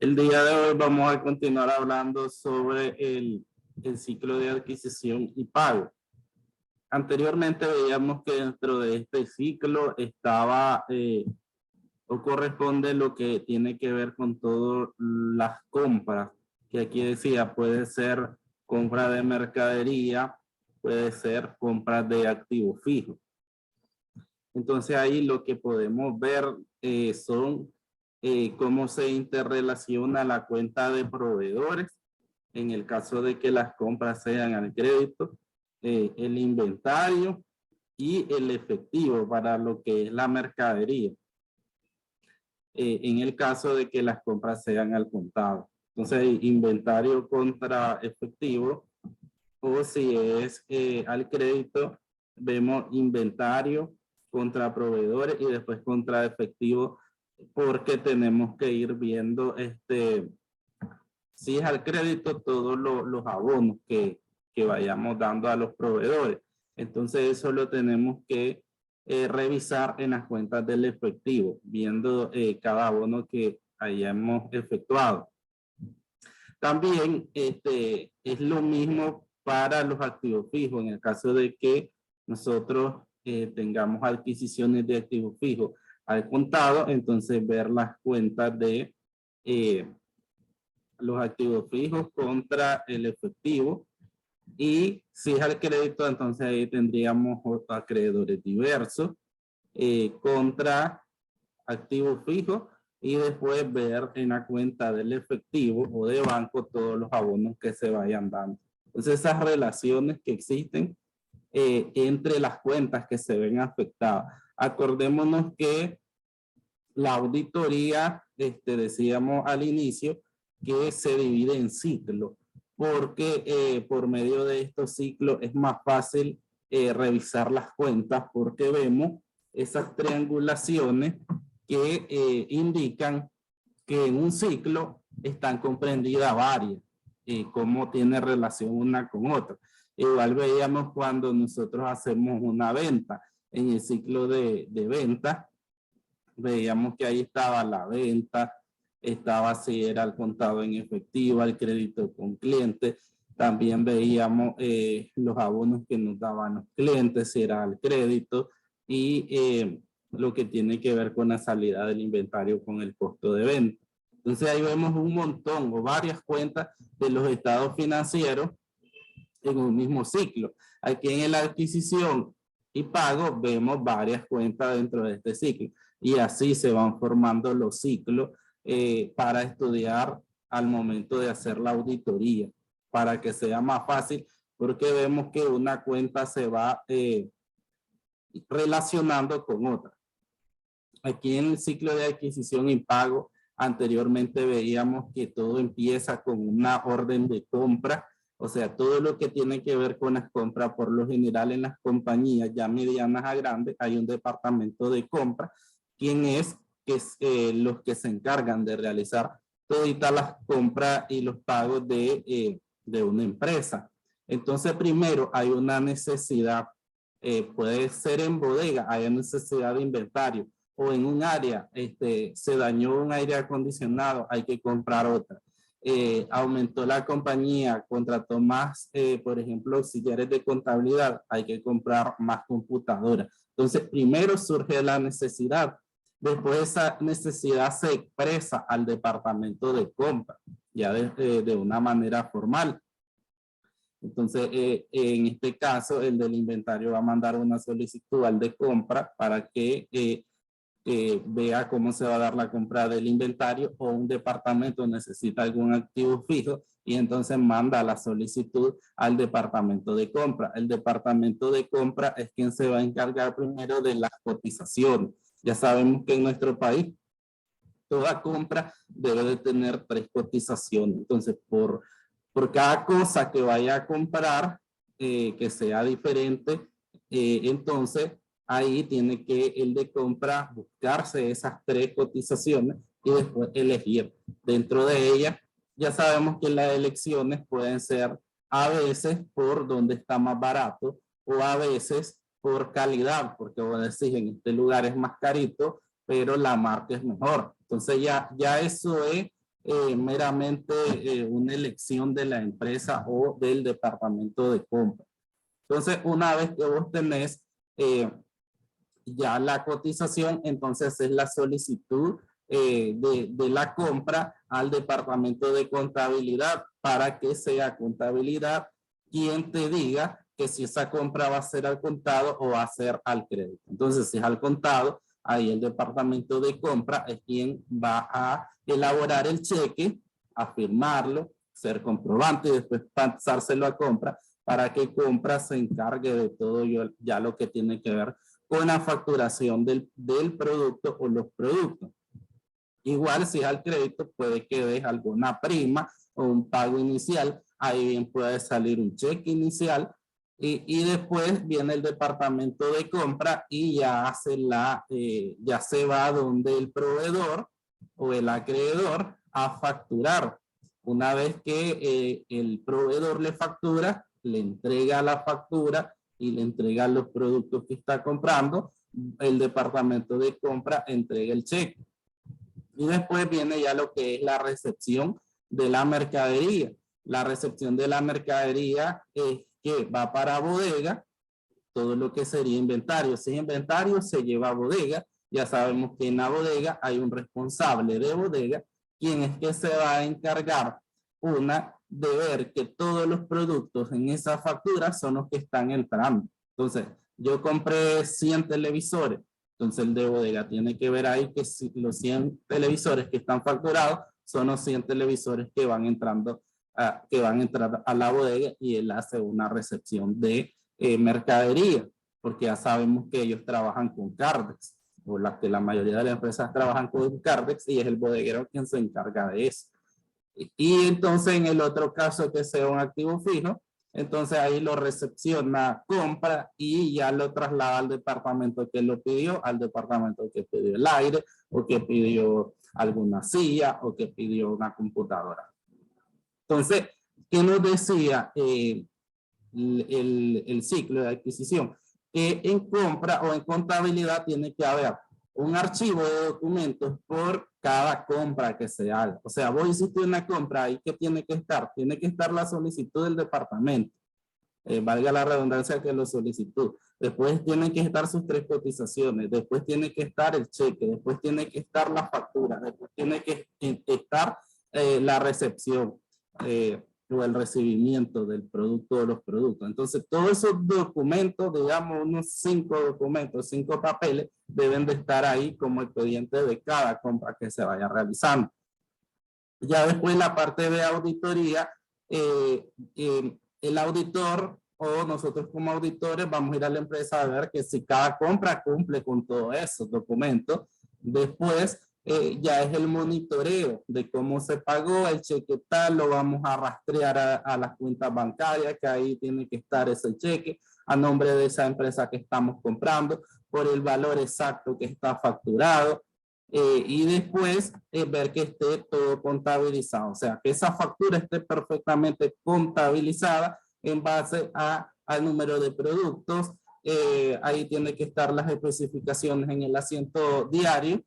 El día de hoy vamos a continuar hablando sobre el ciclo de adquisición y pago. Anteriormente veíamos que dentro de este ciclo estaba o corresponde lo que tiene que ver con todas las compras, que aquí decía puede ser compra de mercadería, puede ser compra de activos fijos. Entonces ahí lo que podemos ver son cómo se interrelaciona la cuenta de proveedores en el caso de que las compras sean al crédito, el inventario y el efectivo para lo que es la mercadería. En el caso de que las compras sean al contado. Entonces, inventario contra efectivo, o si es al crédito, vemos inventario contra proveedores y después contra efectivo, porque tenemos que ir viendo si es al crédito todos los abonos que vayamos dando a los proveedores. Entonces eso lo tenemos que revisar en las cuentas del efectivo, viendo cada abono que hayamos efectuado. También es lo mismo para los activos fijos. En el caso de que nosotros tengamos adquisiciones de activos fijos al contado, entonces ver las cuentas de los activos fijos contra el efectivo. Y si es al crédito, entonces ahí tendríamos acreedores diversos contra activos fijos y después ver en la cuenta del efectivo o de banco todos los abonos que se vayan dando. Entonces esas relaciones que existen entre las cuentas que se ven afectadas. Acordémonos que la auditoría, decíamos al inicio, que se divide en ciclos, porque por medio de estos ciclos es más fácil revisar las cuentas, porque vemos esas triangulaciones que indican que en un ciclo están comprendidas varias, cómo tiene relación una con otra. Igual veíamos cuando nosotros hacemos una venta, en el ciclo de venta, veíamos que ahí estaba la venta, estaba si era el contado en efectivo, el crédito con cliente. También veíamos los abonos que nos daban los clientes, si era el crédito y lo que tiene que ver con la salida del inventario con el costo de venta. Entonces ahí vemos un montón o varias cuentas de los estados financieros en un mismo ciclo. Aquí en la adquisición y pago vemos varias cuentas dentro de este ciclo y así se van formando los ciclos para estudiar al momento de hacer la auditoría, para que sea más fácil, porque vemos que una cuenta se va relacionando con otra. Aquí en el ciclo de adquisición y pago, anteriormente veíamos que todo empieza con una orden de compra, o sea, todo lo que tiene que ver con las compras, por lo general en las compañías ya medianas a grandes, hay un departamento de compra, quien es los que se encargan de realizar todas las compras y los pagos de una empresa. Entonces, primero hay una necesidad, puede ser en bodega, hay necesidad de inventario, o en un área, se dañó un aire acondicionado, hay que comprar otra. Aumentó la compañía, contrató más, por ejemplo, auxiliares de contabilidad, hay que comprar más computadoras. Entonces, primero surge la necesidad, después esa necesidad se expresa al departamento de compra, ya de una manera formal. Entonces, en este caso, el del inventario va a mandar una solicitud al de compra para que vea cómo se va a dar la compra del inventario, o un departamento necesita algún activo fijo y entonces manda la solicitud al departamento de compra. El departamento de compra es quien se va a encargar primero de las cotizaciones. Ya sabemos que en nuestro país toda compra debe de tener 3 cotizaciones. Entonces, por cada cosa que vaya a comprar, que sea diferente, entonces ahí tiene que el de compra buscarse esas 3 cotizaciones y después elegir. Dentro de ellas, ya sabemos que las elecciones pueden ser a veces por donde está más barato o a veces por calidad, porque vos decís en este lugar es más carito, pero la marca es mejor. Entonces ya eso es meramente una elección de la empresa o del departamento de compra. Entonces, una vez que vos tenés ya la cotización, entonces es la solicitud de la compra al departamento de contabilidad para que sea contabilidad quien te diga que si esa compra va a ser al contado o va a ser al crédito. Entonces, si es al contado, ahí el departamento de compra es quien va a elaborar el cheque, a firmarlo, ser comprobante y después pasárselo a compra para que compra se encargue de todo ya lo que tiene que ver con la facturación del producto o los productos. Igual si es al crédito puede que des alguna prima o un pago inicial, ahí bien puede salir un cheque inicial y después viene el departamento de compra y ya hace ya se va donde el proveedor o el acreedor a facturar. Una vez que el proveedor le factura, le entrega la factura y le entrega los productos que está comprando, el departamento de compra entrega el cheque. Y después viene ya lo que es la recepción de la mercadería. La recepción de la mercadería es que va para bodega, todo lo que sería inventario. Si es inventario, se lleva a bodega. Ya sabemos que en la bodega hay un responsable de bodega, quien es que se va a encargar, de ver que todos los productos en esa factura son los que están entrando. Entonces, yo compré 100 televisores. Entonces, el de bodega tiene que ver ahí que los 100 televisores que están facturados son los 100 televisores que van entrando, que van a entrar a la bodega y él hace una recepción de mercadería, porque ya sabemos que ellos trabajan con Cardex, o que la mayoría de las empresas trabajan con Cardex y es el bodeguero quien se encarga de eso. Y entonces en el otro caso que sea un activo fijo, entonces ahí lo recepciona, compra y ya lo traslada al departamento que lo pidió, al departamento que pidió el aire o que pidió alguna silla o que pidió una computadora. Entonces, ¿qué nos decía el ciclo de adquisición? Que en compra o en contabilidad tiene que haber un archivo de documentos por cada compra que se haga. O sea, vos hiciste una compra y ¿qué tiene que estar? Tiene que estar la solicitud del departamento. Valga la redundancia que lo solicitó. Después tienen que estar sus 3 cotizaciones. Después tiene que estar el cheque. Después tiene que estar la factura. Después tiene que estar la recepción o el recibimiento del producto o los productos. Entonces, todos esos documentos, digamos, unos 5 documentos, 5 papeles, deben de estar ahí como expediente de cada compra que se vaya realizando. Ya después la parte de auditoría, el auditor o nosotros como auditores vamos a ir a la empresa a ver que si cada compra cumple con todos esos documentos. Después ya es el monitoreo de cómo se pagó el cheque tal, lo vamos a rastrear a las cuentas bancarias, que ahí tiene que estar ese cheque a nombre de esa empresa que estamos comprando por el valor exacto que está facturado. Y después ver que esté todo contabilizado, o sea, que esa factura esté perfectamente contabilizada en base al número de productos. Ahí tiene que estar las especificaciones en el asiento diario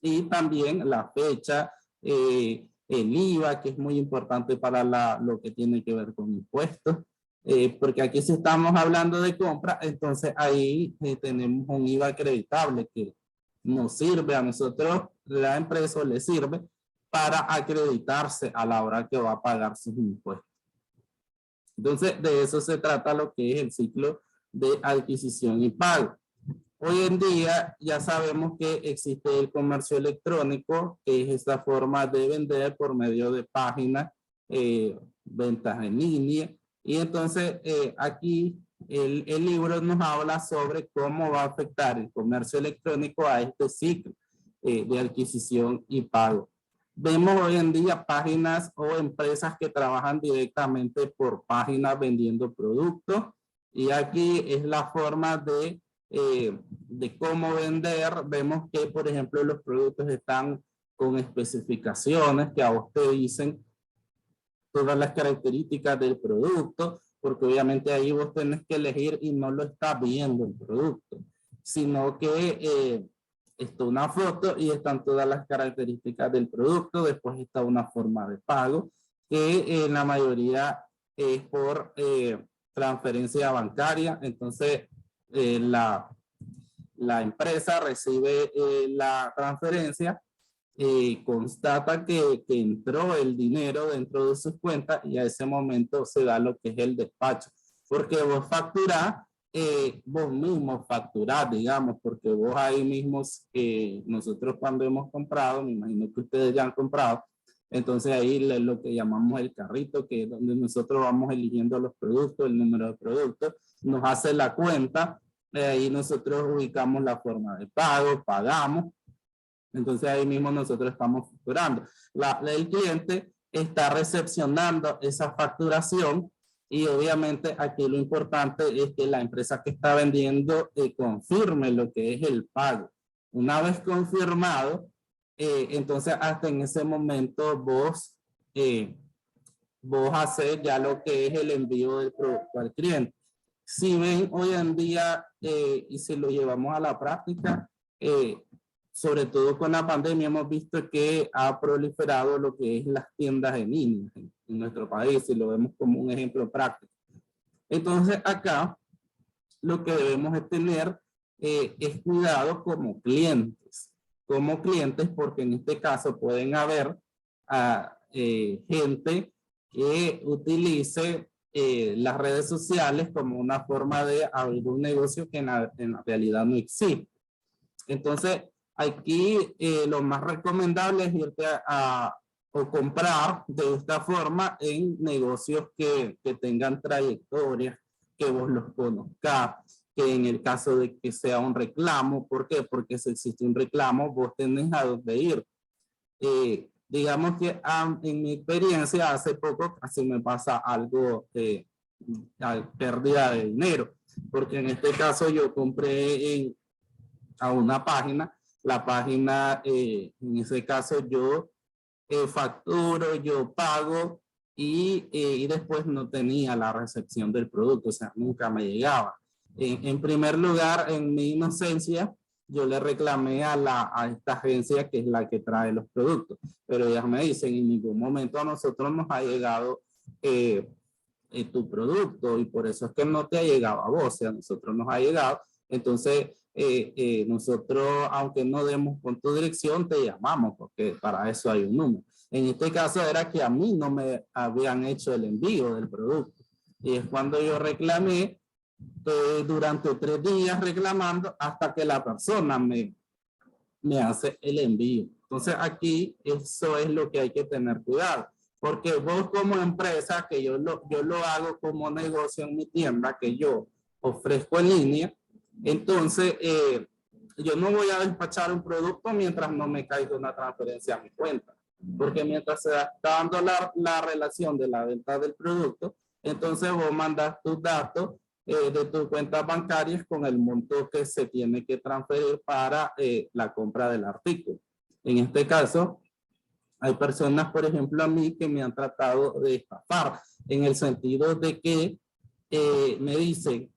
y también la fecha, el IVA, que es muy importante para lo que tiene que ver con impuestos. Porque aquí si estamos hablando de compra, entonces ahí tenemos un IVA acreditable que nos sirve a nosotros, la empresa le sirve para acreditarse a la hora que va a pagar sus impuestos. Entonces, de eso se trata lo que es el ciclo de adquisición y pago. Hoy en día ya sabemos que existe el comercio electrónico, que es esta forma de vender por medio de páginas, ventas en línea. Y entonces aquí el libro nos habla sobre cómo va a afectar el comercio electrónico a este ciclo de adquisición y pago. Vemos hoy en día páginas o empresas que trabajan directamente por páginas vendiendo productos. Y aquí es la forma de cómo vender. Vemos que, por ejemplo, los productos están con especificaciones que a usted dicen todas las características del producto, porque obviamente ahí vos tenés que elegir y no lo está viendo el producto, sino que está una foto y están todas las características del producto. Después está una forma de pago que en la mayoría es por transferencia bancaria. Entonces la empresa recibe la transferencia, constata que entró el dinero dentro de sus cuentas y a ese momento se da lo que es el despacho. Porque vos facturás, vos mismo facturás, digamos, porque vos ahí mismo, nosotros cuando hemos comprado, me imagino que ustedes ya han comprado, entonces ahí lo que llamamos el carrito, que es donde nosotros vamos eligiendo los productos, el número de productos, nos hace la cuenta, ahí nosotros ubicamos la forma de pago, pagamos, entonces ahí mismo nosotros estamos facturando. El cliente está recepcionando esa facturación y obviamente aquí lo importante es que la empresa que está vendiendo confirme lo que es el pago. Una vez confirmado, entonces hasta en ese momento vos haces ya lo que es el envío del producto al cliente. Si ven hoy en día y si lo llevamos a la práctica, sobre todo con la pandemia hemos visto que ha proliferado lo que es las tiendas en línea en nuestro país y lo vemos como un ejemplo práctico. Entonces acá lo que debemos es tener es cuidado como clientes porque en este caso pueden haber gente que utilice las redes sociales como una forma de abrir un negocio que en la realidad no existe. Entonces, aquí lo más recomendable es irte o comprar de esta forma en negocios que tengan trayectoria, que vos los conozcas, que en el caso de que sea un reclamo, ¿por qué? Porque si existe un reclamo, vos tenés a dónde ir. Digamos que en mi experiencia hace poco casi me pasa algo de pérdida de dinero, porque en este caso yo compré a una página, la página en ese caso yo facturo, yo pago y después no tenía la recepción del producto, o sea, nunca me llegaba. En primer lugar, en mi inocencia, yo le reclamé a esta agencia que es la que trae los productos, pero ellas me dicen, en ningún momento a nosotros nos ha llegado tu producto y por eso es que no te ha llegado a vos, o sea, a nosotros nos ha llegado. Entonces, nosotros, aunque no demos con tu dirección, te llamamos porque para eso hay un número. En este caso era que a mí no me habían hecho el envío del producto. Y es cuando yo reclamé durante 3 días reclamando hasta que la persona me hace el envío. Entonces aquí eso es lo que hay que tener cuidado. Porque vos como empresa, que yo lo hago como negocio en mi tienda, que yo ofrezco en línea, entonces yo no voy a despachar un producto mientras no me caiga una transferencia a mi cuenta. Porque mientras se está dando la relación de la venta del producto, entonces vos mandas tus datos de tus cuentas bancarias con el monto que se tiene que transferir para la compra del artículo. En este caso, hay personas, por ejemplo, a mí que me han tratado de estafar en el sentido de que me dicen,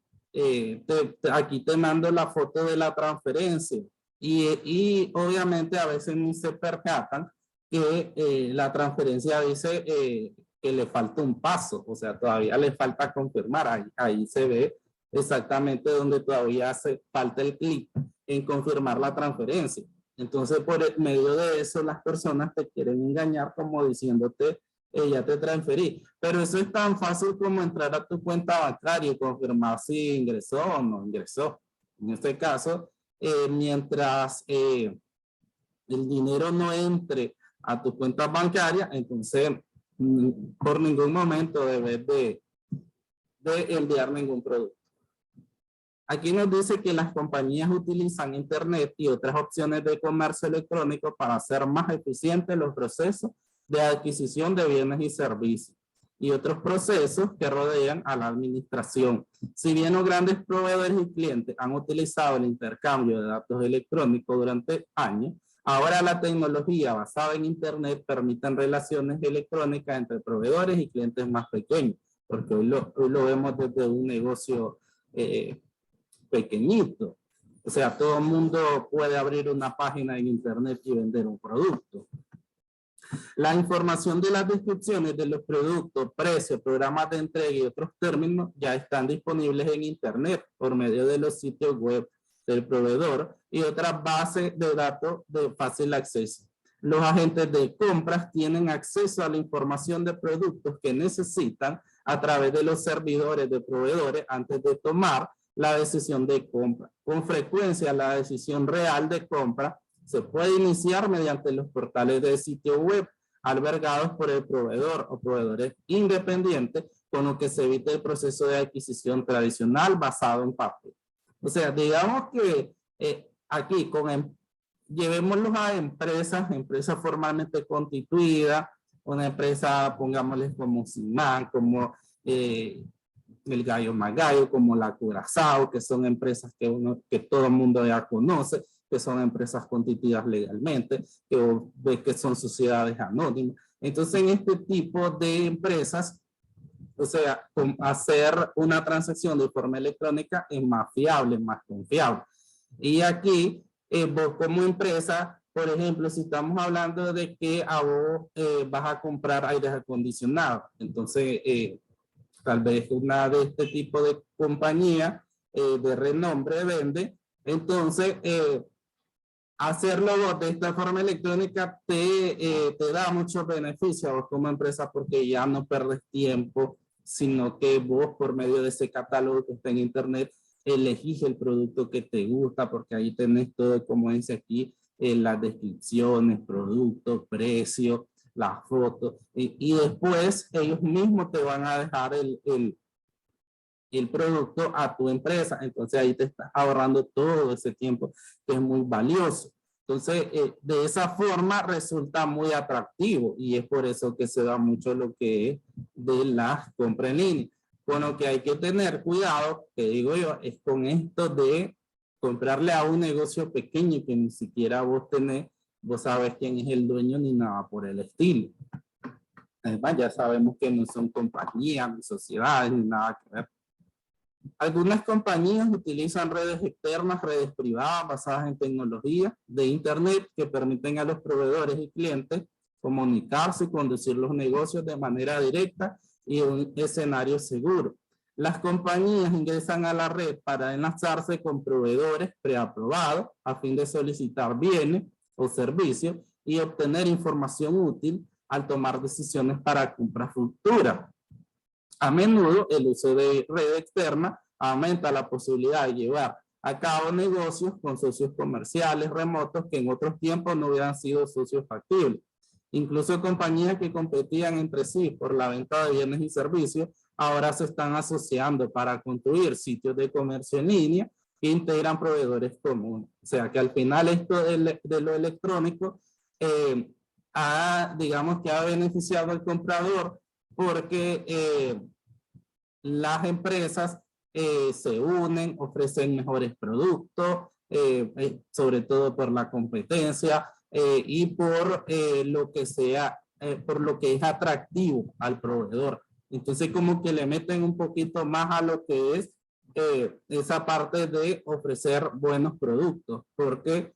aquí te mando la foto de la transferencia y obviamente a veces ni se percatan que la transferencia dice que le falta un paso, o sea, todavía le falta confirmar, ahí se ve exactamente donde todavía hace falta el clic en confirmar la transferencia. Entonces, por medio de eso, las personas te quieren engañar como diciéndote, ya te transferí. Pero eso es tan fácil como entrar a tu cuenta bancaria y confirmar si ingresó o no ingresó. En este caso, mientras el dinero no entre a tu cuenta bancaria, entonces por ningún momento debes de enviar ningún producto. Aquí nos dice que las compañías utilizan Internet y otras opciones de comercio electrónico para hacer más eficientes los procesos de adquisición de bienes y servicios y otros procesos que rodean a la administración. Si bien los grandes proveedores y clientes han utilizado el intercambio de datos electrónicos durante años, ahora la tecnología basada en Internet permite relaciones electrónicas entre proveedores y clientes más pequeños, porque hoy lo vemos desde un negocio pequeñito. O sea, todo el mundo puede abrir una página en internet y vender un producto. La información de las descripciones de los productos, precios, programas de entrega y otros términos ya están disponibles en internet por medio de los sitios web del proveedor y otras bases de datos de fácil acceso. Los agentes de compras tienen acceso a la información de productos que necesitan a través de los servidores de proveedores antes de tomar la decisión de compra. Con frecuencia, la decisión real de compra se puede iniciar mediante los portales de sitio web albergados por el proveedor o proveedores independientes, con lo que se evita el proceso de adquisición tradicional basado en papel. O sea, digamos que aquí llevémoslos a empresas formalmente constituidas, una empresa, pongámosles como Simán, como el Gallo Magallo, como la Curazao, que son empresas que todo el mundo ya conoce, que son empresas constituidas legalmente, que son sociedades anónimas. Entonces, en este tipo de empresas, o sea, hacer una transacción de forma electrónica es más fiable, más confiable. Y aquí, vos como empresa, por ejemplo, si estamos hablando de que a vos vas a comprar aires acondicionados, entonces tal vez una de este tipo de compañía de renombre vende, entonces hacerlo vos de esta forma electrónica te da muchos beneficios a vos como empresa porque ya no perdes tiempo, sino que vos por medio de ese catálogo que está en internet elegís el producto que te gusta porque ahí tenés todo, como dice aquí, las descripciones, productos, precios, las fotos y después ellos mismos te van a dejar el producto a tu empresa. Entonces ahí te estás ahorrando todo ese tiempo que es muy valioso. Entonces de esa forma resulta muy atractivo y es por eso que se da mucho lo que es de las compras en línea. Con lo que hay que tener cuidado, que digo yo, es con esto de comprarle a un negocio pequeño que ni siquiera vos tenés, vos sabes quién es el dueño ni nada por el estilo. Además, ya sabemos que no son compañías, ni sociedades, ni nada que ver. Algunas compañías utilizan redes externas, redes privadas basadas en tecnología de internet que permiten a los proveedores y clientes comunicarse y conducir los negocios de manera directa y en un escenario seguro. Las compañías ingresan a la red para enlazarse con proveedores preaprobados a fin de solicitar bienes o servicios y obtener información útil al tomar decisiones para compras futuras. A menudo el uso de red externa aumenta la posibilidad de llevar a cabo negocios con socios comerciales remotos que en otros tiempos no hubieran sido socios factibles. Incluso compañías que competían entre sí por la venta de bienes y servicios ahora se están asociando para construir sitios de comercio en línea que integran proveedores comunes. O sea que al final esto de lo electrónico digamos que ha beneficiado al comprador porque las empresas se unen, ofrecen mejores productos, sobre todo por la competencia y por lo que sea, por lo que es atractivo al proveedor. Entonces como que le meten un poquito más a lo que es esa parte de ofrecer buenos productos, porque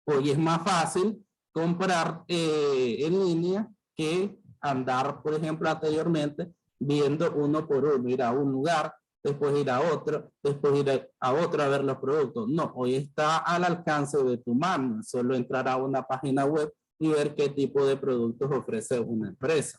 hoy es más fácil comprar en línea que andar, por ejemplo, anteriormente viendo uno por uno, ir a un lugar, después ir a otro, después ir a otro a ver los productos. No, hoy está al alcance de tu mano, solo entrar a una página web y ver qué tipo de productos ofrece una empresa.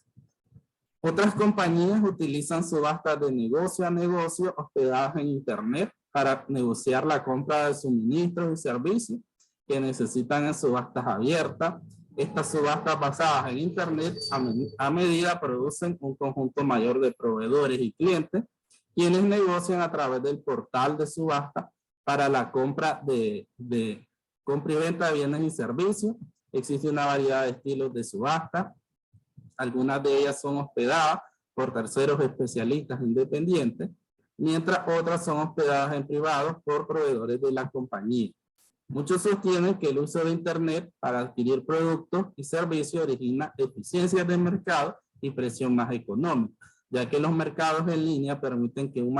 Otras compañías utilizan subastas de negocio a negocio hospedadas en internet para negociar la compra de suministros y servicios que necesitan en subastas abiertas. Estas subastas basadas en internet a medida producen un conjunto mayor de proveedores y clientes quienes negocian a través del portal de subasta para la compra compra y venta de bienes y servicios. Existe una variedad de estilos de subasta. Algunas de ellas son hospedadas por terceros especialistas independientes, mientras otras son hospedadas en privado por proveedores de la compañía. Muchos sostienen que el uso de internet para adquirir productos y servicios origina eficiencias de mercado y presión más económica, ya que los mercados en línea permiten que un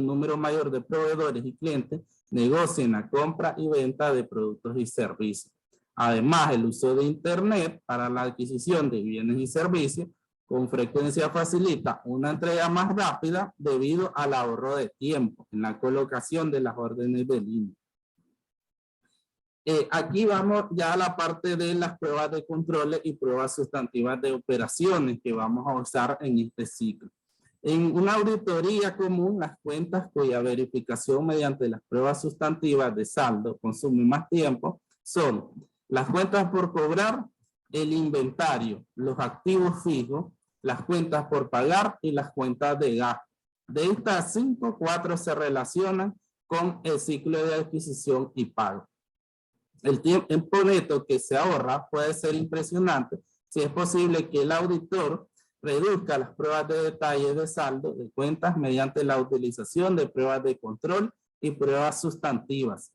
número mayor de proveedores y clientes negocien la compra y venta de productos y servicios. Además, el uso de Internet para la adquisición de bienes y servicios con frecuencia facilita una entrega más rápida debido al ahorro de tiempo en la colocación de las órdenes de línea. Aquí vamos ya a la parte de las pruebas de controles y pruebas sustantivas de operaciones que vamos a usar en este ciclo. En una auditoría común, las cuentas cuya verificación mediante las pruebas sustantivas de saldo consume más tiempo son las cuentas por cobrar, el inventario, los activos fijos, las cuentas por pagar y las cuentas de gasto. De estas 5, 4 se relacionan con el ciclo de adquisición y pago. El tiempo neto que se ahorra puede ser impresionante si es posible que el auditor reduzca las pruebas de detalle de saldo de cuentas mediante la utilización de pruebas de control y pruebas sustantivas.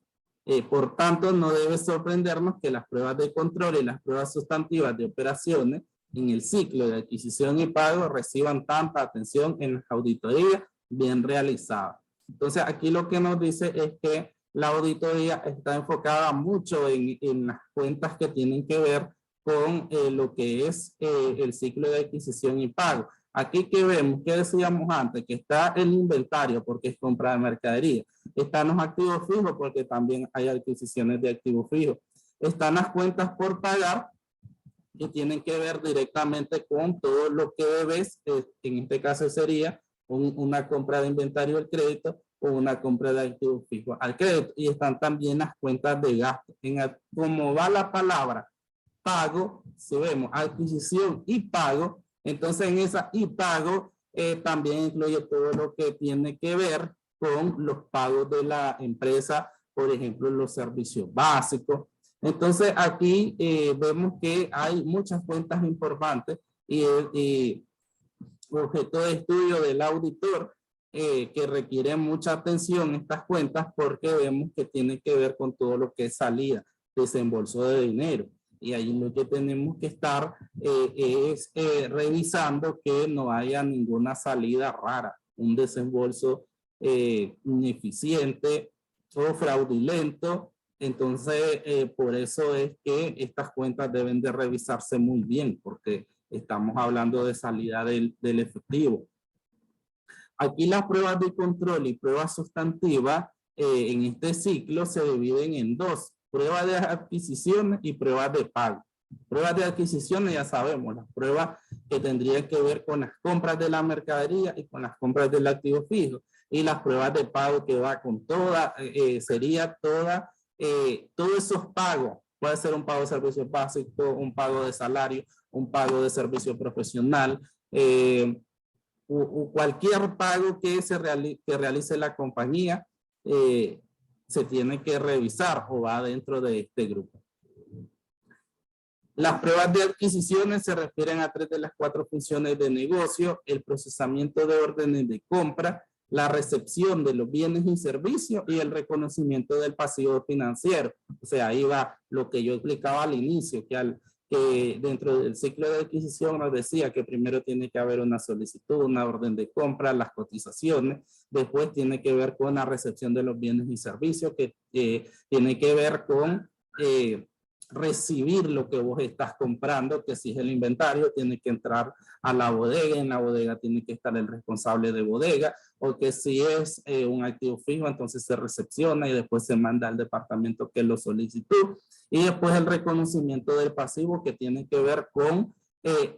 Por tanto, no debe sorprendernos que las pruebas de control y las pruebas sustantivas de operaciones en el ciclo de adquisición y pago reciban tanta atención en las auditorías bien realizadas. Entonces, aquí lo que nos dice es que la auditoría está enfocada mucho en las cuentas que tienen que ver con lo que es el ciclo de adquisición y pago. Aquí que vemos, que decíamos antes, que está el inventario porque es compra de mercadería. Están los activos fijos porque también hay adquisiciones de activos fijos. Están las cuentas por pagar que tienen que ver directamente con todo lo que debes. En este caso sería una compra de inventario al crédito o una compra de activos fijos al crédito. Y están también las cuentas de gasto. Como va la palabra pago, si vemos adquisición y pago, entonces en esa y pago también incluye todo lo que tiene que ver con los pagos de la empresa, por ejemplo, los servicios básicos. Entonces aquí vemos que hay muchas cuentas importantes y objeto de estudio del auditor que requiere mucha atención estas cuentas porque vemos que tiene que ver con todo lo que es salida, desembolso de dinero. Y ahí lo que tenemos que estar es revisando que no haya ninguna salida rara, un desembolso ineficiente o fraudulento. Entonces, por eso es que estas cuentas deben de revisarse muy bien, porque estamos hablando de salida del efectivo. Aquí las pruebas de control y pruebas sustantivas en este ciclo se dividen en dos. Pruebas de adquisición y pruebas de pago. Pruebas de adquisición ya sabemos, las pruebas que tendrían que ver con las compras de la mercadería y con las compras del activo fijo. Y las pruebas de pago que va con toda, sería toda, todos esos pagos. Puede ser un pago de servicio básico, un pago de salario, un pago de servicio profesional, cualquier pago que realice la compañía, se tiene que revisar o va dentro de este grupo. Las pruebas de adquisiciones se refieren a 3 de las 4 funciones de negocio: el procesamiento de órdenes de compra, la recepción de los bienes y servicios y el reconocimiento del pasivo financiero. O sea, ahí va lo que yo explicaba al inicio, que dentro del ciclo de adquisición nos decía que primero tiene que haber una solicitud, una orden de compra, las cotizaciones, después tiene que ver con la recepción de los bienes y servicios, que tiene que ver con recibir lo que vos estás comprando, que si es el inventario tiene que entrar a la bodega, en la bodega tiene que estar el responsable de bodega, o que si es un activo fijo, entonces se recepciona y después se manda al departamento que lo solicitó. Y después el reconocimiento del pasivo, que tiene que ver con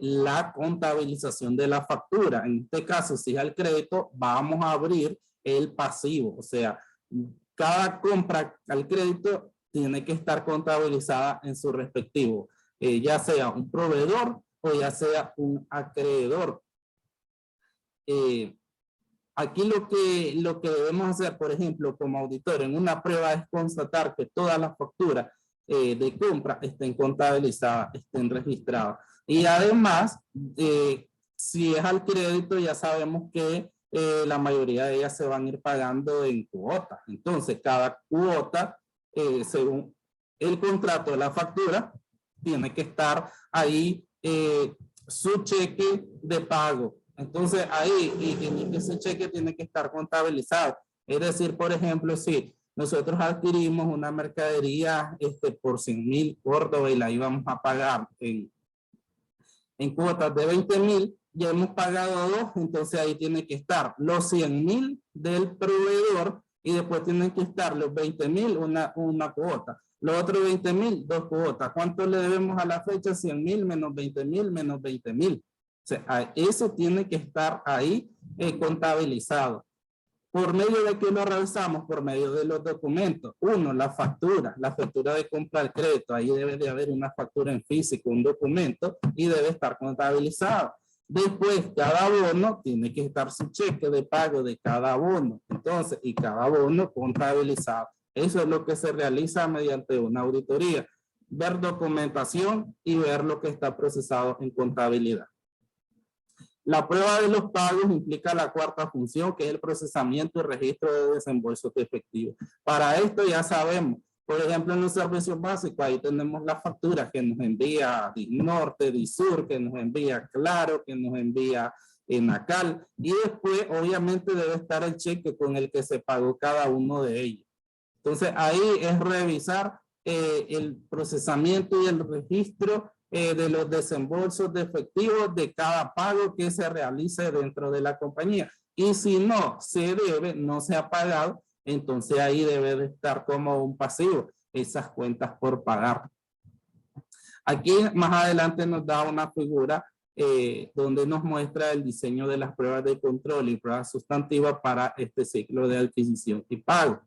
la contabilización de la factura. En este caso, si es al crédito, vamos a abrir el pasivo. O sea, cada compra al crédito tiene que estar contabilizada en su respectivo, ya sea un proveedor o ya sea un acreedor. Aquí lo que debemos hacer, por ejemplo, como auditor en una prueba es constatar que todas las facturas de compra estén contabilizadas, estén registradas. Y además, si es al crédito, ya sabemos que la mayoría de ellas se van a ir pagando en cuotas. Entonces, cada cuota, según el contrato de la factura, tiene que estar ahí su cheque de pago. Entonces, ahí ese cheque tiene que estar contabilizado. Es decir, por ejemplo, si nosotros adquirimos una mercadería por 100,000 Córdoba y la íbamos a pagar en cuotas de 20,000, ya hemos pagado 2, entonces ahí tiene que estar los 100,000 del proveedor y después tienen que estar los 20,000 una cuota. Los otros 20,000, 2 cuotas. ¿Cuánto le debemos a la fecha? 100,000 menos 20,000 menos 20,000. O sea, eso tiene que estar ahí contabilizado. ¿Por medio de qué lo realizamos? Por medio de los documentos. Uno, la factura de compra al crédito. Ahí debe de haber una factura en físico, un documento, y debe estar contabilizado. Después, cada abono tiene que estar su cheque de pago de cada abono. Entonces, y cada abono contabilizado. Eso es lo que se realiza mediante una auditoría. Ver documentación y ver lo que está procesado en contabilidad. La prueba de los pagos implica la cuarta función, que es el procesamiento y registro de desembolsos de efectivo. Para esto ya sabemos, por ejemplo, en los servicios básicos, ahí tenemos la factura que nos envía DINORTE, DISUR, que nos envía Claro, que nos envía Enacal, y después obviamente debe estar el cheque con el que se pagó cada uno de ellos. Entonces ahí es revisar el procesamiento y el registro de los desembolsos de efectivo de cada pago que se realice dentro de la compañía. Y si no se debe, no se ha pagado, entonces ahí debe de estar como un pasivo esas cuentas por pagar. Aquí más adelante nos da una figura donde nos muestra el diseño de las pruebas de control y pruebas sustantivas para este ciclo de adquisición y pago.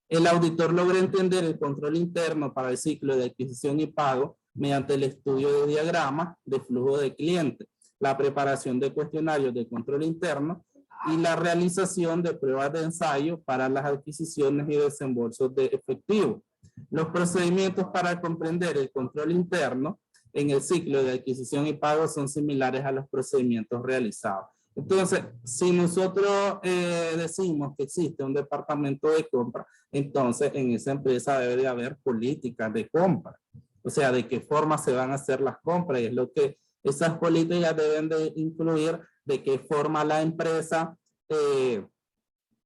El auditor logra entender el control interno para el ciclo de adquisición y pago mediante el estudio de diagramas de flujo de cliente, la preparación de cuestionarios de control interno y la realización de pruebas de ensayo para las adquisiciones y desembolsos de efectivo. Los procedimientos para comprender el control interno en el ciclo de adquisición y pago son similares a los procedimientos realizados. Entonces, si nosotros decimos que existe un departamento de compra, entonces en esa empresa debe de haber políticas de compra. O sea, de qué forma se van a hacer las compras, y es lo que esas políticas deben de incluir, de qué forma la empresa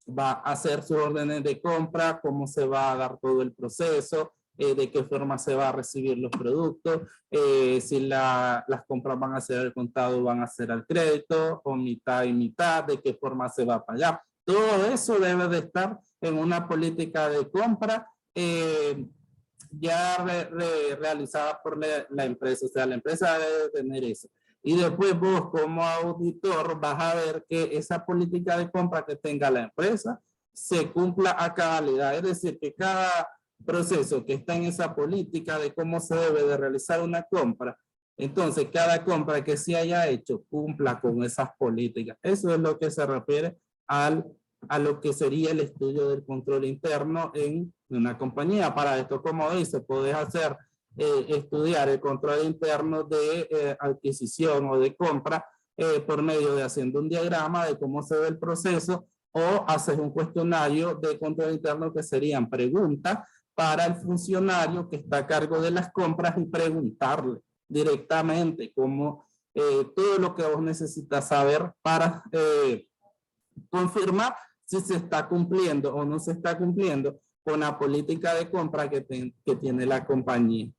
va a hacer sus órdenes de compra, cómo se va a dar todo el proceso, de qué forma se va a recibir los productos, si las compras van a ser al contado o van a ser al crédito, o mitad y mitad, de qué forma se va a pagar. Todo eso debe de estar en una política de compra ya realizada por la empresa. O sea, la empresa debe tener eso. Y después vos como auditor vas a ver que esa política de compra que tenga la empresa se cumpla a cabalidad. Es decir, que cada proceso que está en esa política de cómo se debe de realizar una compra, entonces cada compra que se haya hecho cumpla con esas políticas. Eso es lo que se refiere a lo que sería el estudio del control interno en una compañía. Para esto, como dice, puedes hacer estudiar el control interno de adquisición o de compra por medio de haciendo un diagrama de cómo se ve el proceso, o haces un cuestionario de control interno que serían preguntas para el funcionario que está a cargo de las compras y preguntarle directamente cómo todo lo que vos necesitas saber para confirmar si se está cumpliendo o no se está cumpliendo con la política de compra que tiene la compañía.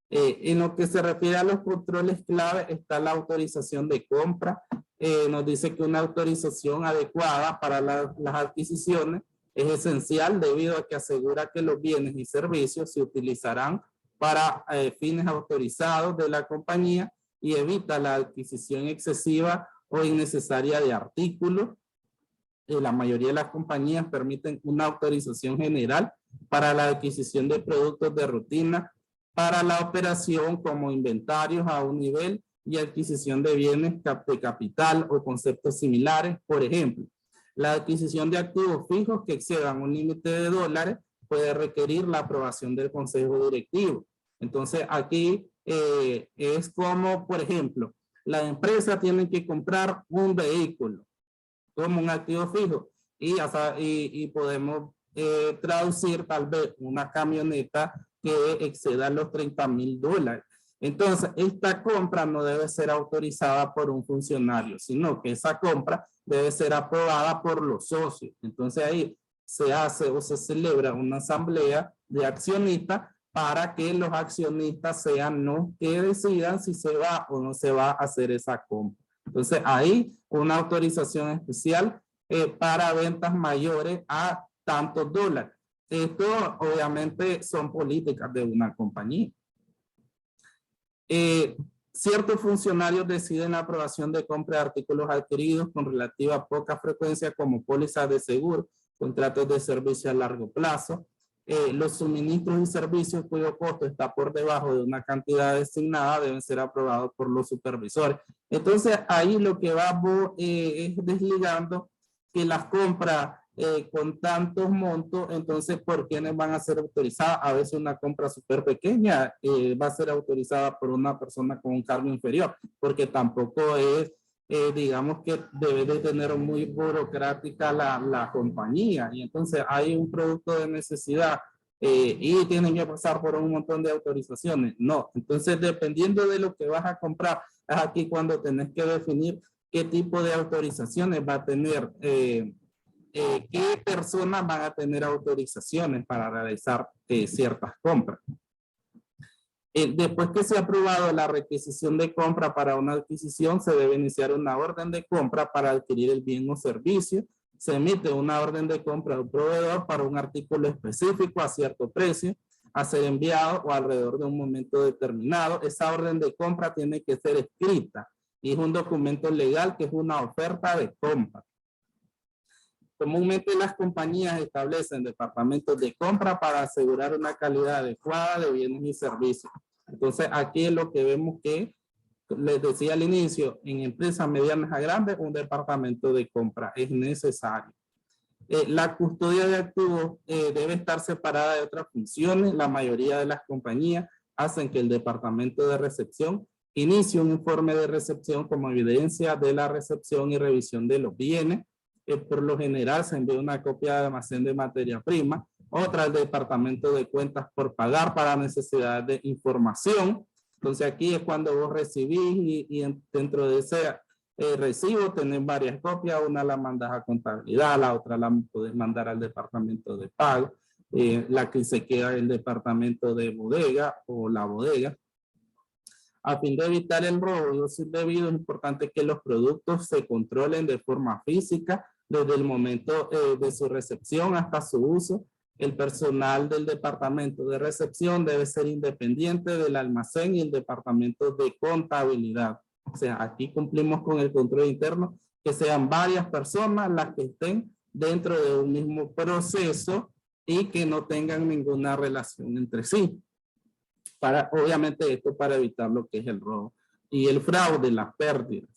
En lo que se refiere a los controles clave está la autorización de compra. Nos dice que una autorización adecuada para las adquisiciones es esencial debido a que asegura que los bienes y servicios se utilizarán para fines autorizados de la compañía y evita la adquisición excesiva o innecesaria de artículos. La mayoría de las compañías permiten una autorización general para la adquisición de productos de rutina, para la operación como inventarios a un nivel y adquisición de bienes de capital o conceptos similares. Por ejemplo, la adquisición de activos fijos que excedan un límite de dólares puede requerir la aprobación del consejo directivo. Entonces aquí es como, por ejemplo, la empresa tiene que comprar un vehículo como un activo fijo y podemos traducir tal vez una camioneta que exceda los $30,000. Entonces, esta compra no debe ser autorizada por un funcionario, sino que esa compra debe ser aprobada por los socios. Entonces, ahí se hace o se celebra una asamblea de accionistas para que los accionistas sean los que decidan si se va o no se va a hacer esa compra. Entonces, ahí una autorización especial para ventas mayores a tantos dólares. Esto obviamente son políticas de una compañía. Ciertos funcionarios deciden la aprobación de compra de artículos adquiridos con relativa poca frecuencia como pólizas de seguro, contratos de servicio a largo plazo, los suministros y servicios cuyo costo está por debajo de una cantidad designada deben ser aprobados por los supervisores. Entonces ahí lo que vamos es desligando que las compras con tantos montos, entonces ¿por quiénes van a ser autorizadas? A veces una compra súper pequeña va a ser autorizada por una persona con un cargo inferior, porque tampoco es, digamos que debe de tener muy burocrática la compañía, y entonces hay un producto de necesidad y tienen que pasar por un montón de autorizaciones. No, entonces dependiendo de lo que vas a comprar, es aquí cuando tenés que definir qué tipo de autorizaciones va a tener qué personas van a tener autorizaciones para realizar ciertas compras. Después que se ha aprobado la requisición de compra para una adquisición, se debe iniciar una orden de compra para adquirir el bien o servicio. Se emite una orden de compra del proveedor para un artículo específico a cierto precio, a ser enviado o alrededor de un momento determinado. Esa orden de compra tiene que ser escrita y es un documento legal que es una oferta de compra. Comúnmente las compañías establecen departamentos de compra para asegurar una calidad adecuada de bienes y servicios. Entonces aquí es lo que vemos que les decía al inicio, en empresas medianas a grandes un departamento de compra es necesario. La custodia de activos debe estar separada de otras funciones. La mayoría de las compañías hacen que el departamento de recepción inicie un informe de recepción como evidencia de la recepción y revisión de los bienes. Por lo general se envía una copia de almacén de materia prima, otra al departamento de cuentas por pagar para necesidades de información. Entonces aquí es cuando vos recibís y dentro de ese recibo tenés varias copias, una la mandas a contabilidad, la otra la podés mandar al departamento de pago, la que se queda en el departamento de bodega o la bodega. A fin de evitar el robo y uso indebido, es importante que los productos se controlen de forma física desde el momento de su recepción hasta su uso. El personal del departamento de recepción debe ser independiente del almacén y el departamento de contabilidad. O sea, aquí cumplimos con el control interno, que sean varias personas las que estén dentro de un mismo proceso y que no tengan ninguna relación entre sí. Obviamente esto para evitar lo que es el robo y el fraude, las pérdidas.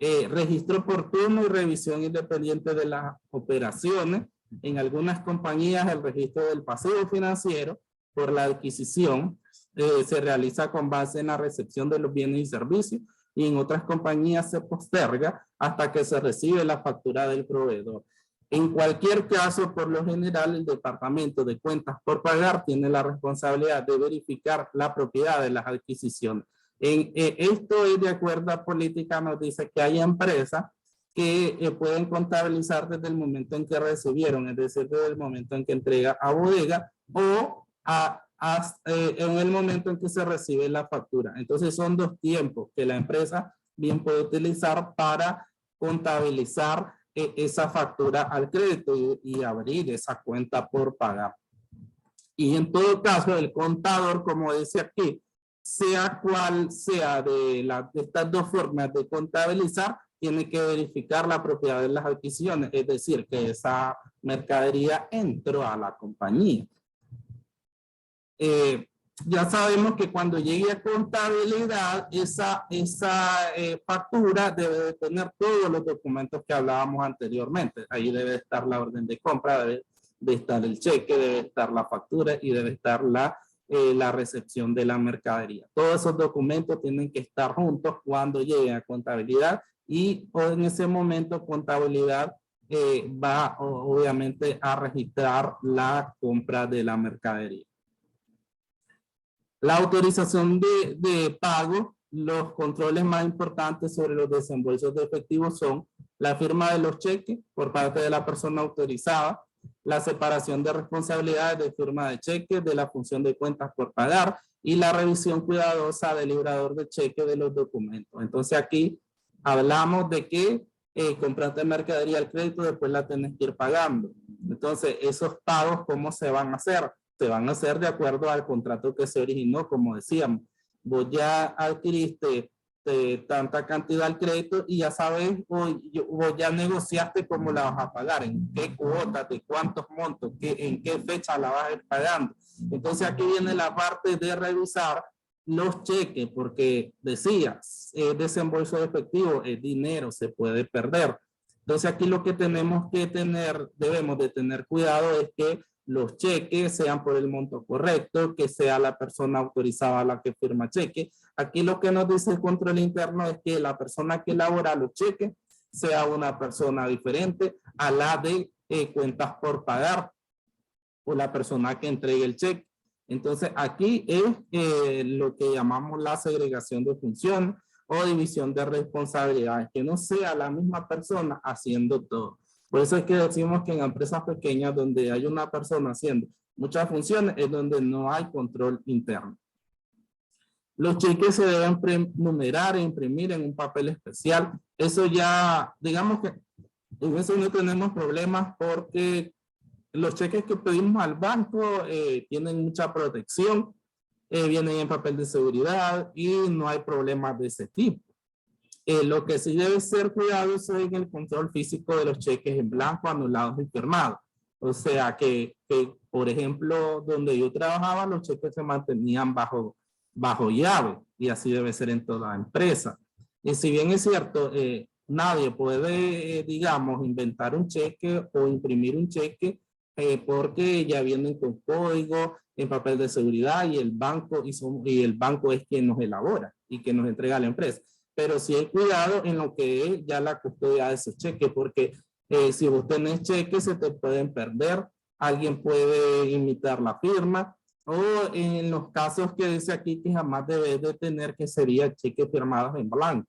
Registro oportuno y revisión independiente de las operaciones. En algunas compañías el registro del pasivo financiero por la adquisición se realiza con base en la recepción de los bienes y servicios, y en otras compañías se posterga hasta que se recibe la factura del proveedor. En cualquier caso, por lo general, el departamento de cuentas por pagar tiene la responsabilidad de verificar la propiedad de las adquisiciones. Esto es de acuerdo a política, nos dice que hay empresas que pueden contabilizar desde el momento en que recibieron, es decir, desde el momento en que entrega a bodega o en el momento en que se recibe la factura. Entonces son dos tiempos que la empresa bien puede utilizar para contabilizar esa factura al crédito y abrir esa cuenta por pagar. Y en todo caso, el contador, como dice aquí, sea cual sea de estas dos formas de contabilizar, tiene que verificar la propiedad de las adquisiciones, es decir, que esa mercadería entró a la compañía. Ya sabemos que cuando llegue a contabilidad, esa factura debe de tener todos los documentos que hablábamos anteriormente. Ahí debe estar la orden de compra, debe de estar el cheque, debe estar la factura y debe estar la recepción de la mercadería. Todos esos documentos tienen que estar juntos cuando lleguen a contabilidad, y en ese momento contabilidad va obviamente a registrar la compra de la mercadería. La autorización de pago, los controles más importantes sobre los desembolsos de efectivo son la firma de los cheques por parte de la persona autorizada, la separación de responsabilidades de firma de cheques, de la función de cuentas por pagar y la revisión cuidadosa del librador de cheque de los documentos. Entonces aquí hablamos de que compraste mercadería al crédito, después la tenés que ir pagando. Entonces esos pagos, ¿cómo se van a hacer? Se van a hacer de acuerdo al contrato que se originó, como decíamos. Vos ya adquiriste tanta cantidad al crédito y ya sabes, vos ya negociaste cómo la vas a pagar, en qué cuotas, de cuántos montos, en qué fecha la vas a ir pagando. Entonces aquí viene la parte de revisar los cheques, porque decías, desembolso de efectivo, es dinero, se puede perder. Entonces aquí lo que tenemos que tener, debemos de tener cuidado es que los cheques sean por el monto correcto, que sea la persona autorizada la que firma cheque. Aquí lo que nos dice el control interno es que la persona que elabora los cheques sea una persona diferente a la de cuentas por pagar o la persona que entregue el cheque. Entonces aquí es lo que llamamos la segregación de función o división de responsabilidades, que no sea la misma persona haciendo todo. Por eso es que decimos que en empresas pequeñas donde hay una persona haciendo muchas funciones es donde no hay control interno. Los cheques se deben numerar e imprimir en un papel especial. Eso ya, digamos que en eso no tenemos problemas porque los cheques que pedimos al banco tienen mucha protección, vienen en papel de seguridad y no hay problemas de ese tipo. Lo que sí debe ser cuidadoso es en el control físico de los cheques en blanco, anulados y firmados. O sea que, por ejemplo, donde yo trabajaba, los cheques se mantenían bajo llave y así debe ser en toda empresa. Y si bien es cierto, nadie puede, digamos, inventar un cheque o imprimir un cheque porque ya vienen con código en papel de seguridad y el banco es quien nos elabora y que nos entrega a la empresa. Pero sí hay cuidado en lo que es ya la custodia de esos cheques, porque si vos tenés cheques se te pueden perder, alguien puede imitar la firma, o en los casos que dice aquí que jamás debes de tener, que sería cheques firmados en blanco,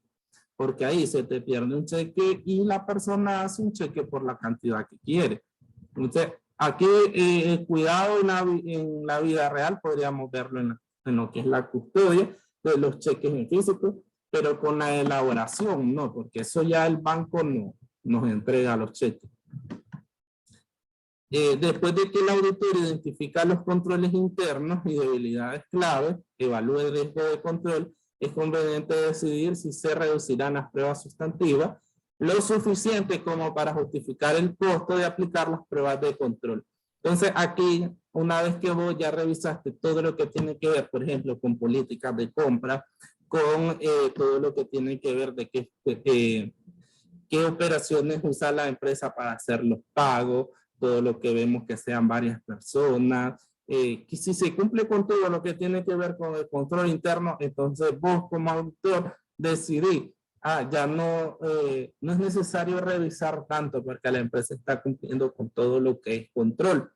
porque ahí se te pierde un cheque y la persona hace un cheque por la cantidad que quiere. Entonces, aquí cuidado en la vida real, podríamos verlo en lo que es la custodia de los cheques en físico, pero con la elaboración no, porque eso ya el banco no nos entrega los cheques. Después de que el auditor identifica los controles internos y debilidades claves, evalúe el riesgo de control, es conveniente decidir si se reducirán las pruebas sustantivas lo suficiente como para justificar el costo de aplicar las pruebas de control. Entonces aquí, una vez que vos ya revisaste todo lo que tiene que ver, por ejemplo, con políticas de compra, con todo lo que tiene que ver de qué operaciones usa la empresa para hacer los pagos, todo lo que vemos que sean varias personas, que si se cumple con todo lo que tiene que ver con el control interno, entonces vos como auditor decidís, ya no es necesario revisar tanto porque la empresa está cumpliendo con todo lo que es control,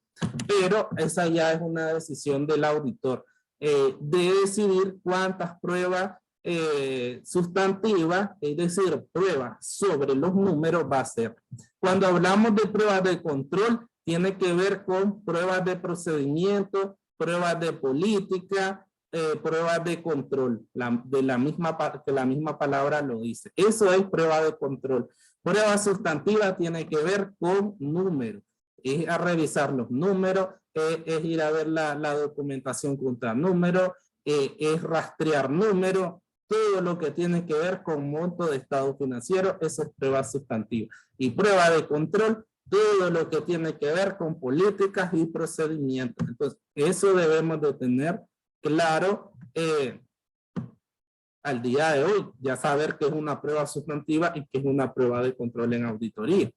pero esa ya es una decisión del auditor de decidir cuántas pruebas sustantivas, es decir, pruebas sobre los números va a ser. Cuando hablamos de pruebas de control, tiene que ver con pruebas de procedimiento, pruebas de política, pruebas de control, que la misma palabra lo dice. Eso es prueba de control. Prueba sustantiva tiene que ver con números. Es a revisar los números, es ir a ver la documentación contra números, es rastrear números, todo lo que tiene que ver con monto de estado financiero, eso es prueba sustantiva. Y prueba de control, todo lo que tiene que ver con políticas y procedimientos. Entonces, eso debemos de tener claro al día de hoy, ya saber que es una prueba sustantiva y que es una prueba de control en auditoría.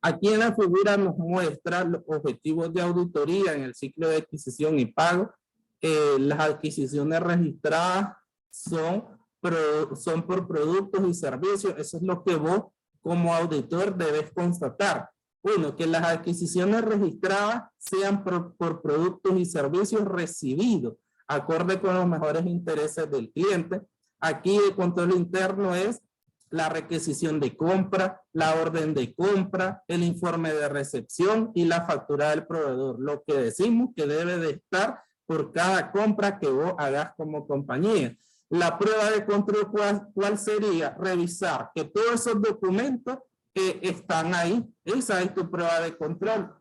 Aquí en la figura nos muestra los objetivos de auditoría en el ciclo de adquisición y pago. Las adquisiciones registradas son por productos y servicios. Eso es lo que vos como auditor debes constatar. Uno, que las adquisiciones registradas sean por productos y servicios recibidos, acorde con los mejores intereses del cliente. Aquí el control interno es la requisición de compra, la orden de compra, el informe de recepción y la factura del proveedor. Lo que decimos que debe de estar por cada compra que vos hagas como compañía. La prueba de control, ¿cuál sería? Revisar que todos esos documentos están ahí. Esa es tu prueba de control.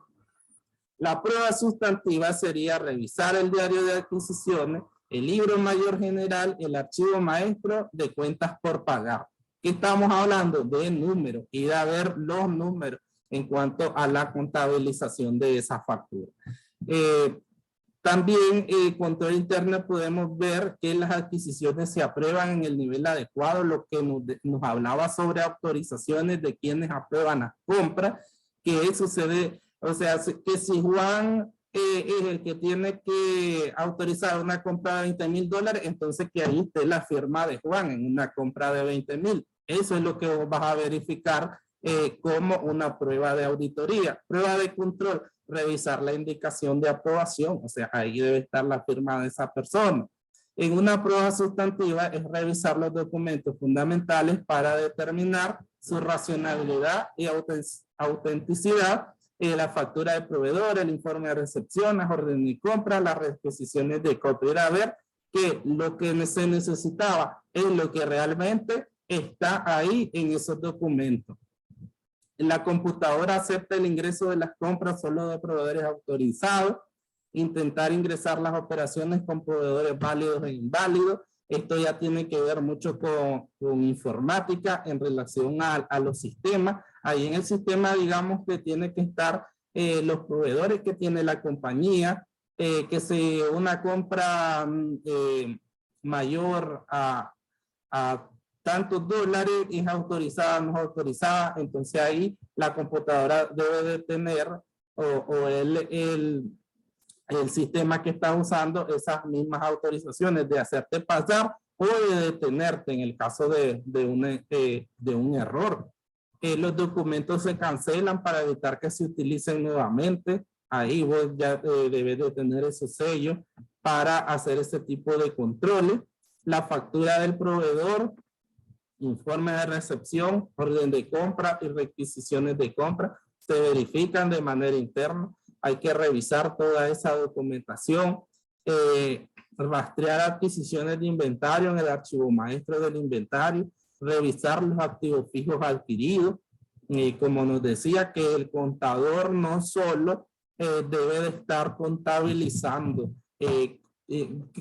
La prueba sustantiva sería revisar el diario de adquisiciones, el libro mayor general, el archivo maestro de cuentas por pagar. ¿Qué estamos hablando? De números y de ver los números en cuanto a la contabilización de esa factura. También control interno podemos ver que las adquisiciones se aprueban en el nivel adecuado, lo que nos hablaba sobre autorizaciones de quienes aprueban las compras, que eso se debe, o sea, que si Juan es el que tiene que autorizar una compra de $20,000, entonces que ahí esté la firma de Juan en una compra de 20,000. Eso es lo que vos vas a verificar como una prueba de auditoría. Prueba de control, revisar la indicación de aprobación, o sea, ahí debe estar la firma de esa persona. En una prueba sustantiva es revisar los documentos fundamentales para determinar su racionalidad y autenticidad, la factura del proveedor, el informe de recepción, las órdenes de compra, las requisiciones de copia. Era ver que lo que se necesitaba es lo que realmente está ahí en esos documentos. La computadora acepta el ingreso de las compras solo de proveedores autorizados. Intentar ingresar las operaciones con proveedores válidos e inválidos. Esto ya tiene que ver mucho con informática en relación a los sistemas. Ahí en el sistema, digamos que tiene que estar los proveedores que tiene la compañía, que si una compra mayor a tantos dólares es autorizada, no es autorizada, entonces ahí la computadora debe de tener o el sistema que está usando esas mismas autorizaciones de hacerte pasar o de detenerte en el caso de un error. Los documentos se cancelan para evitar que se utilicen nuevamente. Ahí vos ya debes de tener ese sello para hacer ese tipo de controles. La factura del proveedor, informe de recepción, orden de compra y requisiciones de compra se verifican de manera interna. Hay que revisar toda esa documentación, rastrear adquisiciones de inventario en el archivo maestro del inventario, revisar los activos fijos adquiridos. Como nos decía que el contador no solo debe de estar contabilizando.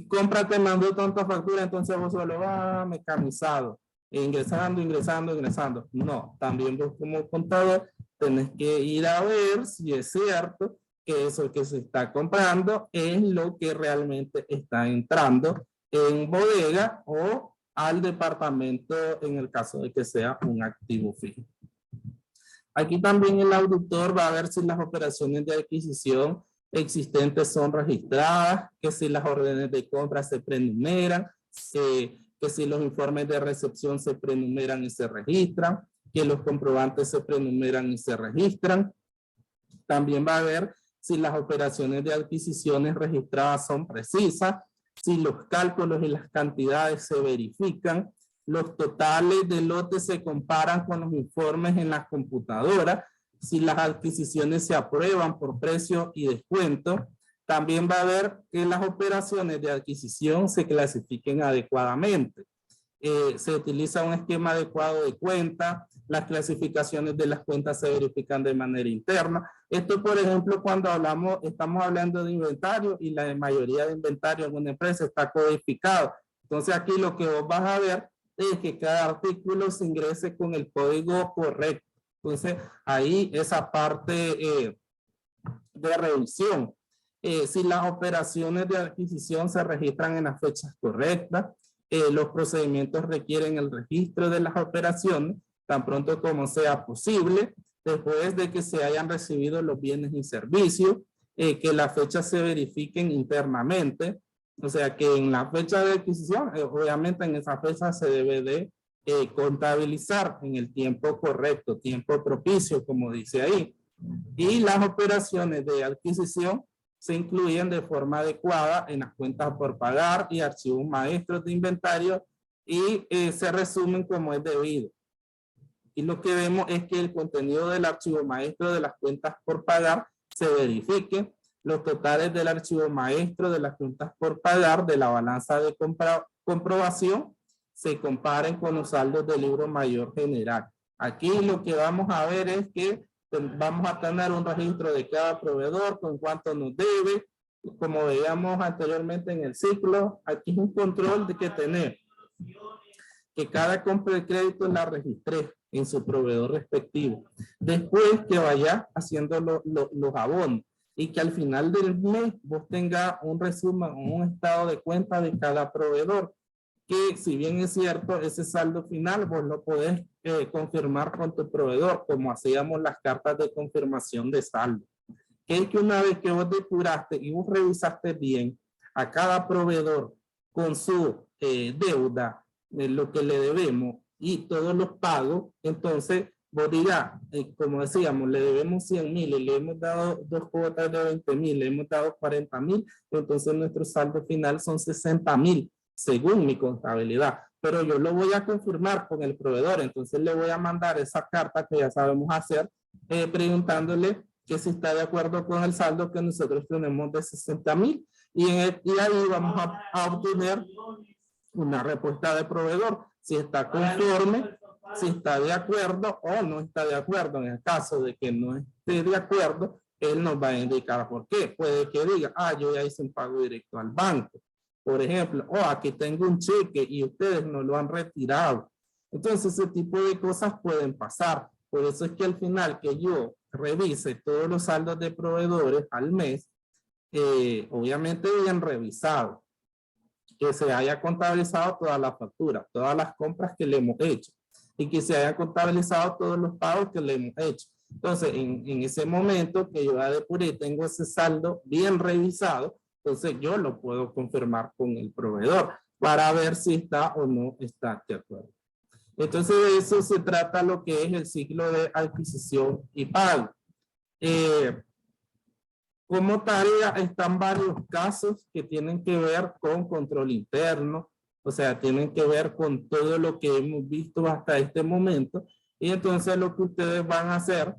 Compra te mandó tanta factura, entonces vos solo mecanizado, ingresando. No, también vos como contador tenés que ir a ver si es cierto que eso que se está comprando es lo que realmente está entrando en bodega o al departamento en el caso de que sea un activo fijo. Aquí también el auditor va a ver si las operaciones de adquisición existentes son registradas, que si las órdenes de compra se prenumeran, que si los informes de recepción se prenumeran y se registran, que los comprobantes se prenumeran y se registran. También va a ver si las operaciones de adquisiciones registradas son precisas, si los cálculos y las cantidades se verifican, los totales de lotes se comparan con los informes en las computadoras, si las adquisiciones se aprueban por precio y descuento. También va a ver que las operaciones de adquisición se clasifiquen adecuadamente. Se utiliza un esquema adecuado de cuenta, las clasificaciones de las cuentas se verifican de manera interna. Esto, por ejemplo, cuando estamos hablando de inventario y la mayoría de inventario en una empresa está codificado. Entonces aquí lo que vos vas a ver es que cada artículo se ingrese con el código correcto. Entonces ahí esa parte de revisión. Si las operaciones de adquisición se registran en las fechas correctas, los procedimientos requieren el registro de las operaciones tan pronto como sea posible, después de que se hayan recibido los bienes y servicios, que las fechas se verifiquen internamente, o sea que en la fecha de adquisición, obviamente en esa fecha se debe de contabilizar en el tiempo correcto, tiempo propicio, como dice ahí. Y las operaciones de adquisición se incluyen de forma adecuada en las cuentas por pagar y archivos maestros de inventario y se resumen como es debido. Y lo que vemos es que el contenido del archivo maestro de las cuentas por pagar se verifique, los totales del archivo maestro de las cuentas por pagar de la balanza de comprobación se comparen con los saldos del libro mayor general. Aquí lo que vamos a ver es que vamos a tener un registro de cada proveedor, con cuánto nos debe. Como veíamos anteriormente en el ciclo, aquí es un control de que tener que cada compra de crédito la registre en su proveedor respectivo. Después que vaya haciendo los abonos y que al final del mes vos tengas un resumen, un estado de cuenta de cada proveedor, que si bien es cierto, ese saldo final vos lo podés confirmar con tu proveedor, como hacíamos las cartas de confirmación de saldo. Que es que una vez que vos depuraste y vos revisaste bien a cada proveedor con su deuda, lo que le debemos y todos los pagos, entonces vos dirás, como decíamos, le debemos 100,000 y le hemos dado 2 cuotas de 20,000, le hemos dado 40,000, entonces nuestro saldo final son 60,000 según mi contabilidad, pero yo lo voy a confirmar con el proveedor, entonces le voy a mandar esa carta que ya sabemos hacer, preguntándole que si está de acuerdo con el saldo que nosotros tenemos de 60,000 y ahí vamos a obtener una respuesta de proveedor, si está conforme, si está de acuerdo o no está de acuerdo. En el caso de que no esté de acuerdo, él nos va a indicar por qué. Puede que diga, yo ya hice un pago directo al banco. Por ejemplo, aquí tengo un cheque y ustedes no lo han retirado. Entonces, ese tipo de cosas pueden pasar. Por eso es que al final que yo revise todos los saldos de proveedores al mes, obviamente bien revisado, que se haya contabilizado toda la factura, todas las compras que le hemos hecho y que se haya contabilizado todos los pagos que le hemos hecho. Entonces, en ese momento que yo ya depuré, tengo ese saldo bien revisado, entonces yo lo puedo confirmar con el proveedor para ver si está o no está de acuerdo. Entonces, de eso se trata lo que es el ciclo de adquisición y pago. Como tarea están varios casos que tienen que ver con control interno, o sea, tienen que ver con todo lo que hemos visto hasta este momento. Y entonces lo que ustedes van a hacer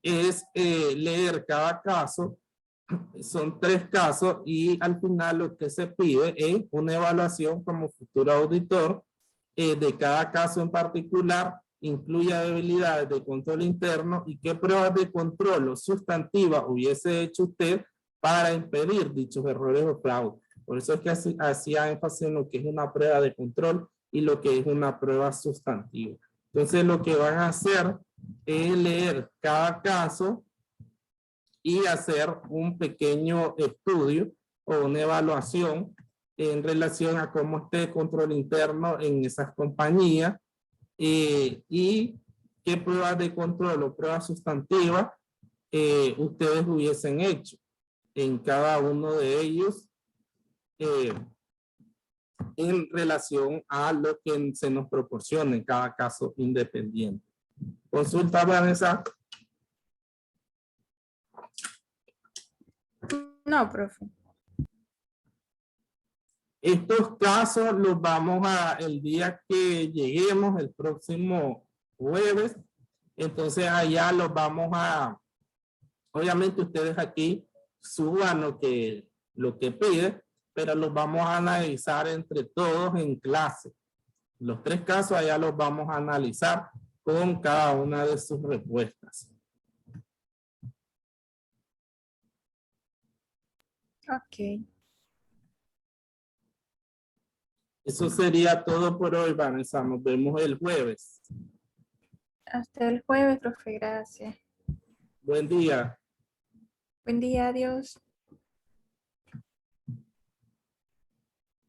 es leer cada caso. Son 3 casos y al final lo que se pide es una evaluación como futuro auditor de cada caso en particular, incluye habilidades de control interno y qué pruebas de control o sustantivas hubiese hecho usted para impedir dichos errores o fraudes. Por eso es que hacía énfasis en lo que es una prueba de control y lo que es una prueba sustantiva. Entonces lo que van a hacer es leer cada caso y hacer un pequeño estudio o una evaluación en relación a cómo esté el control interno en esas compañías y qué pruebas de control o pruebas sustantivas ustedes hubiesen hecho en cada uno de ellos en relación a lo que se nos proporciona en cada caso independiente. Consulta, Vanessa. No, profe. Estos casos los vamos el día que lleguemos, el próximo jueves. Entonces allá los vamos obviamente ustedes aquí suban lo que pide, pero los vamos a analizar entre todos en clase. Los 3 casos allá los vamos a analizar con cada una de sus respuestas. Ok. Eso sería todo por hoy, Vanessa. Nos vemos el jueves. Hasta el jueves, profe. Gracias. Buen día. Buen día. Adiós.